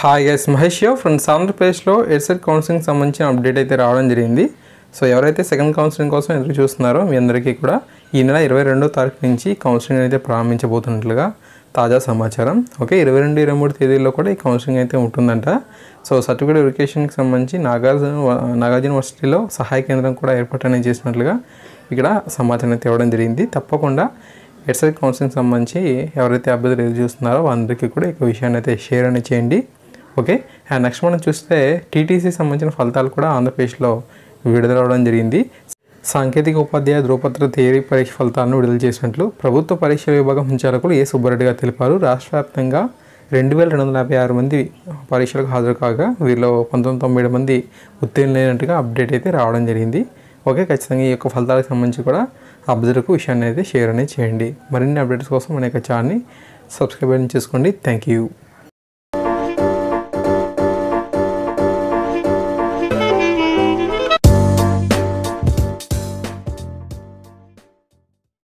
Hi guys, Mahesh friends. ఆంధ్రప్రదేశ్లో EdCET counselling సంబంధించిన update అయితే రావడం జరిగింది. సో ఎవరైతే సెకండ్ కౌన్సిలింగ్ కోసం ఎదురు చూస్తున్నారో మీ అందరికీ కూడా ఈ నెల 22వ తారీఖు నుంచి కౌన్సిలింగ్ అయితే ప్రారంభించబోతున్నట్లుగా తాజా సమాచారం. ఓకే, 22, 23 తేదీల్లో కూడా ఈ కౌన్సిలింగ్ అయితే ఉంటుందంట. సో సర్టిఫికేట్ వెరిఫికేషన్కి సంబంధించి నాగార్జున యూనివర్సిటీలో సహాయ కేంద్రం కూడా ఏర్పాటు చేసినట్లుగా ఇక్కడ సమాచారం అయితే ఇవ్వడం జరిగింది. తప్పకుండా ఎడ్సెట్ కౌన్సిలింగ్ సంబంధించి ఎవరైతే అభ్యర్థులు ఎదురు చూస్తున్నారో అందరికీ కూడా ఈ విషయాన్ని అయితే షేర్ అనేది చేయండి. ఓకే, అండ్ నెక్స్ట్ మనం చూస్తే టీటీసీ సంబంధించిన ఫలితాలు కూడా ఆంధ్రప్రదేశ్లో విడుదలవడం జరిగింది. సాంకేతిక ఉపాధ్యాయ ధృవపత్ర థియరీ పరీక్ష ఫలితాలను విడుదల చేసినట్లు ప్రభుత్వ పరీక్షల విభాగం సంచాలకులు ఏ సుబ్బారెడ్డి గారు తెలిపారు. రాష్ట్ర వ్యాప్తంగా 2256 మంది పరీక్షలకు హాజరు కాగా వీరిలో 1997 మంది ఉత్తీర్ణులైనట్టుగా అప్డేట్ అయితే రావడం జరిగింది. ఓకే, ఖచ్చితంగా ఈ యొక్క ఫలితాలకు సంబంధించి కూడా అభ్యర్థులకు విషయాన్ని అయితే షేర్ అనేది చేయండి. మరిన్ని అప్డేట్స్ కోసం మన యొక్క ఛానల్ని సబ్స్క్రైబ్ చేసుకోండి. Thank you.